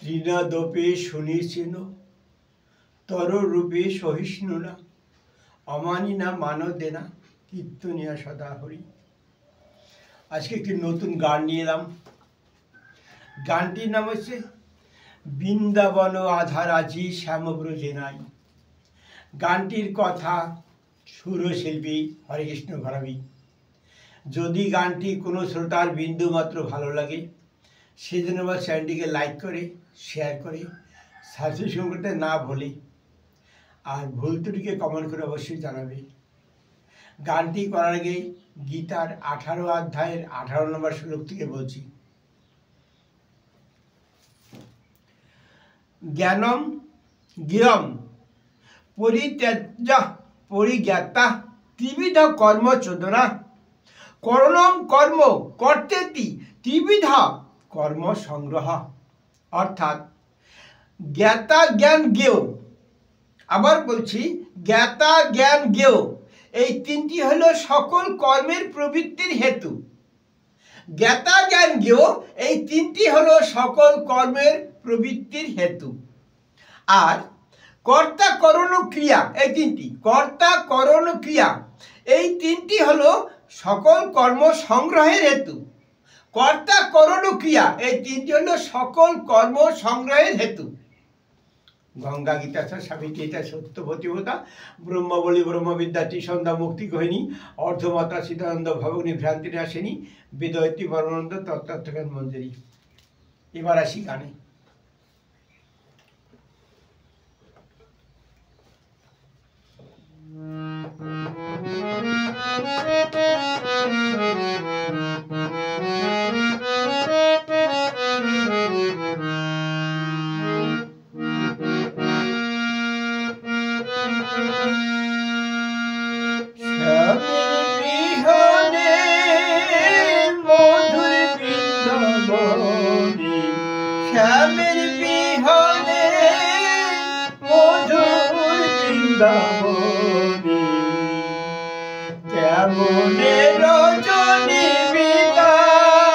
তৃণাদপে শুনিছেন তর রূপে সহিষ্ণু না অমানি না মানো দেনা কীর্তনিয়া সদা হরি। আজকে একটি নতুন গান নিয়ে এলাম। গানটির নাম হচ্ছে বৃন্দাবন আধারাজি শ্যামব্রজে নাই। গানটির কথা সুরশিল্পী হরেকৃষ্ণ ঘরামি। যদি গানটি কোনো শ্রোতার বিন্দু মাত্র ভালো লাগে সেজন্য আমার চ্যানেলটিকে লাইক করে শেয়ার করে সাবস্ক্রিপশন করতে না ভুলে, আর ভুল ত্রুটিকে কমেন্ট করে অবশ্যই জানাবে। গানটি করার আগে গীতার 18 অধ্যায়ের 18 নম্বর শ্লোক থেকে বলছি। জ্ঞানম গিরম পরিত্যাজ্য পরিজ্ঞাতা ত্রিবিধ কর্ম চোদনা করণম কর্ম কর্তেতি ত্রিবিধ কর্ম সংগ্রহ। অর্থাৎ জ্ঞাতা জ্ঞান জ্ঞেয়, আবার বলছি জ্ঞাতা জ্ঞান জ্ঞেয়, এই তিনটি হলো সকল কর্মের প্রবৃত্তির হেতু। জ্ঞাতা জ্ঞান জ্ঞেয় এই তিনটি হলো সকল কর্মের প্রবৃত্তির হেতু। আর কর্তা করণ ক্রিয়া, এই তিনটি কর্তা করণ ক্রিয়া এই তিনটি হলো সকল কর্ম সংগ্রহের হেতু। কর্তা করণ ক্রিয়া এই তিনটি হলো সকল কর্ম সংগ্রহের হেতু। গঙ্গা গীতা সাবিত্রী সত্যবতীবতা ব্রহ্মবলী ব্রহ্মবিদ্যা ত্রিসন্ধ্যা মুক্তি গহিনী অর্ধমাতা সিদ্ধানন্দ ভবনী ভ্রান্তি নাশিনী বেদয়তী পরমানন্দ তত্ত্বজ্ঞান মঞ্জুরি। এবার আসি গানে। শ্যামের বিহনে মধুর বৃন্দাবনে কেমনে রজনী বিদায়।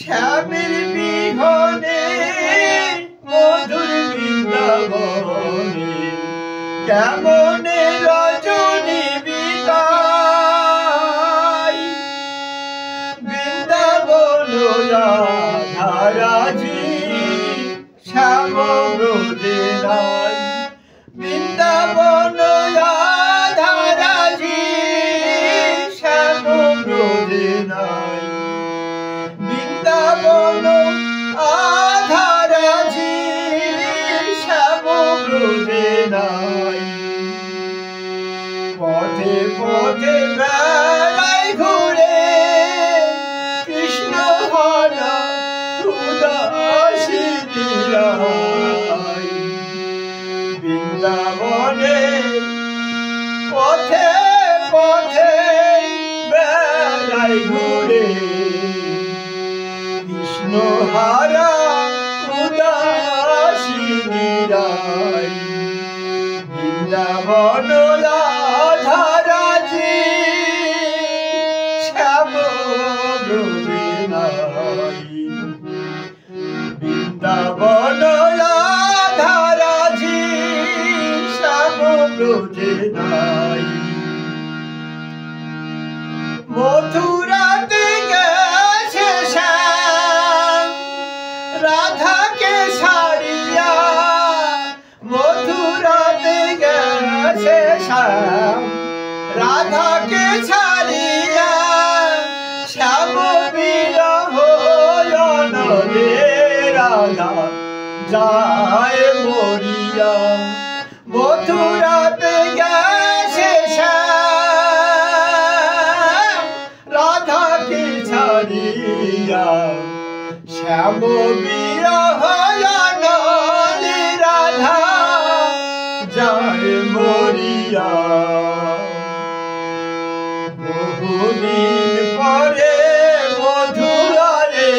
শ্যামের বিহনে মধুর বৃন্দাবনে কেমনে রজনী বিদায়। বৃন্দাবন রাধারাজি শ্যামব্রজে নাই। বৃন্দাবন রাধারাজি শ্যামব্রজে নাই। বৃন্দাবন আধারাজি শ্যামব্রজে নাই। পথে পথে বেড়াই ঘুরে কৃষ্ণ হরা উদাসী দিলাই। বৃন্দাবনে পথে পথে বেড়াই ঘুরে কৃষ্ণ হারা উদাসী দিলাই। বৃন্দাবন রাধারাজি শ্যামব্রজে নাই। বৃন্দাবন রাধারাজি শ্যামব্রজে নাই। মথুরাতে গেছে শ্যাম রাধাকে ছাড়িয়া। মথুরাতে গেছে শ্যাম রাধাকে ছাড়িয়া। শ্যাম বিরহ নদে রাধা যায় মরিয়া। মথুরাতে গেছে শ্যাম রাধাকে ছাড়িয়া। শ্যাম বিরহ নদে রাধা যায় মরিয়া। বহুদিন পরে মধুরারে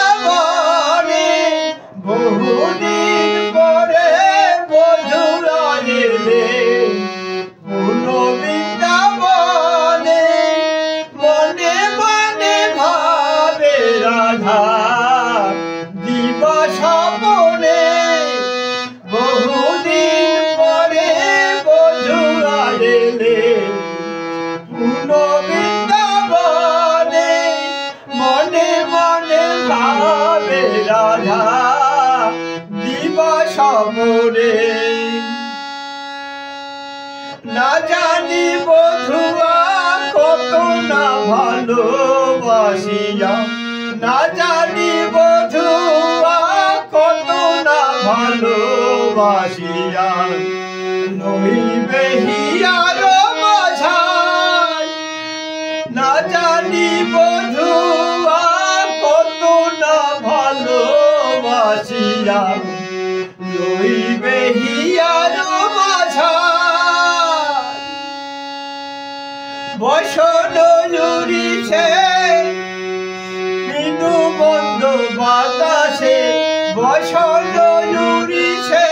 বৃন্দাবনে। বহুদিন পরে মধুরারে পূর্ণ বৃন্দাবনে মনে মনে ভাবে রাধা দিবস মোরে। না জানি বধুয়া কত না ভালোবাসিয়া, না জানি বধুয়া কত না ভালোবাসিয়া নইবে হিয়ার মাঝার। না জানি বধুয়া কত না ভালোবাসিয়া নইবে হিয়ার মাঝার। বসন জুড়িছে মৃদু মন্দ বাতাসে, বসন জুড়িছে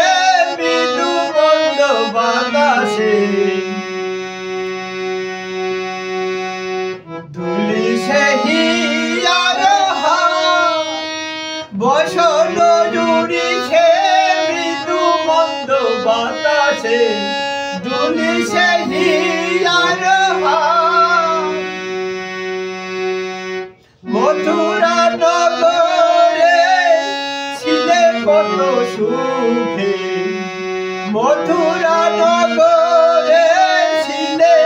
মৃদু মন্দ বাতাসে। দুলিছে হিয়ার হার, বসন জুড়িছে মৃদু মন্দ বাতাসে। দুলিছে হিয়ার হার। মথুরা নগরে ছিলে কত সুখে, মথুরা নগরে ছিলে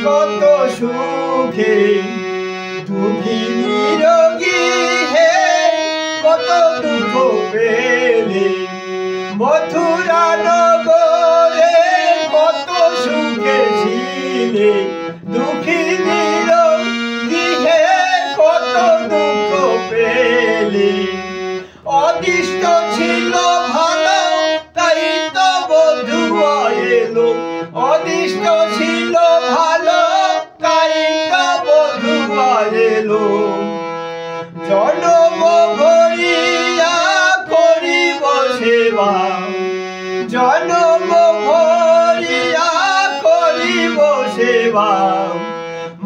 কত সুখে। দুঃখী নিরোগী হে কত দুঃখ পেলে, মথুরা নগরে কত সুখে ছিলে। দুঃখী নিরোগী হে কত দুঃখ পেলে। অদিষ্ট ছিল ভালো তাই তো বধুয়া এলো, অদিষ্ট ছিল ভালো তাই তো বধুয়া এলো। জনম ভরিয়া করিব সেবা, জনম ভরিয়া করিব সেবা।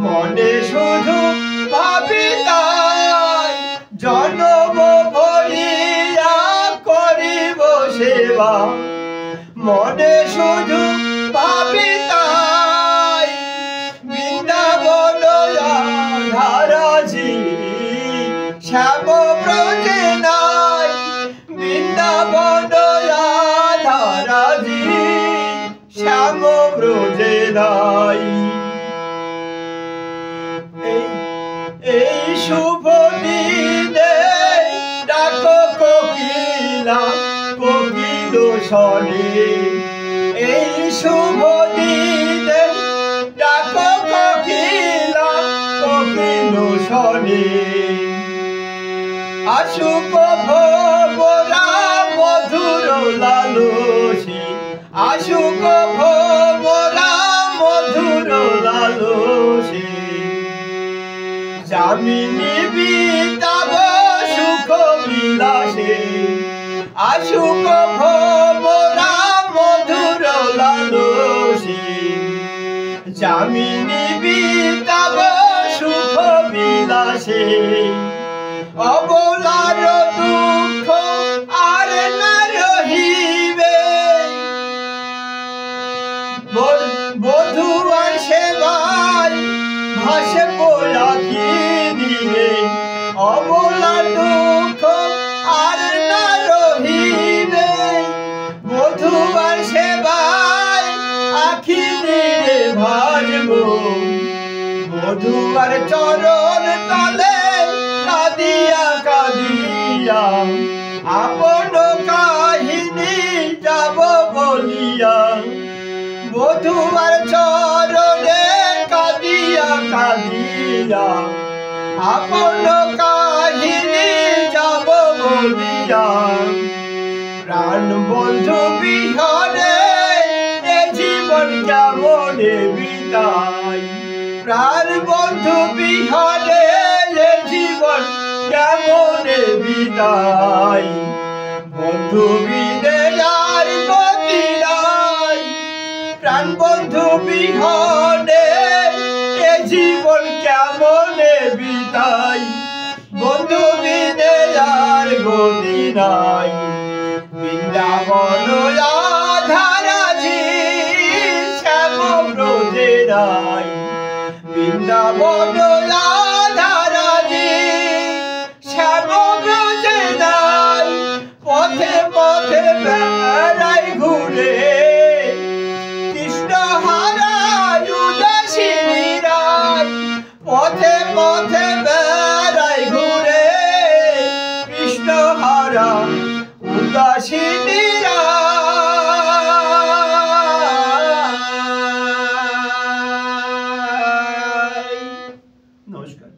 মনে শুধু ভাবি তাই, জনম ভরিয়া করিব সেবা। মনে শুধু ভাবি তাই। বৃন্দাবন ধারাজি শ্যাম ব্রজে নাই, বৃন্দাবন ধারাজি শ্যাম ব্রজে নাই। এই শুভ দিনে ডাকো কোকিলা কোকিল স্বরে, এই শুভ দিনে ডাকো কোকিলা কোকিল স্বরে। আসুক ভোমরা মধুর লালসে, আসুক ভোমরা মধুর লালসে। যামিনী বিতাব সুখ বিলাসে, আসুক ভোমরা মধুর লালসে। যামিনী বিতাব সুখ বিলাসে। অবলার দুঃখ আর না রহিবে, বধুয়ার সেবায় ভাসে পোলাকি দিবে। অবলার দুঃখ আর না রহিবে, বধুয়ার সেবায় আখি দিলে ভাসব। বধুয়ার চরণ তলে কাঁদিয়া কাঁদিয়া আপন কাহিনী যাব বলিয়া। বধুয়ার চরণে কাঁদিয়া কাঁদিয়া আপন কাহিনী যাব বলিয়া। প্রাণ বন্ধু বিহনে এ জীবন কেমনে বিদায়, প্রাণ বন্ধু বিহনে এ জীবন কেমনে বিদায়। বন্ধু বিনে আর গতি নাই, প্রাণ বন্ধু বিহনে এ জীবন কেমনে বিদায়। বন্ধু বিনে আর গতি নাই। বৃন্দাবন ধারাজি শ্যাম ব্রজে নাই, বৃন্দাবন ধারাজি শ্যাম নমস্কার।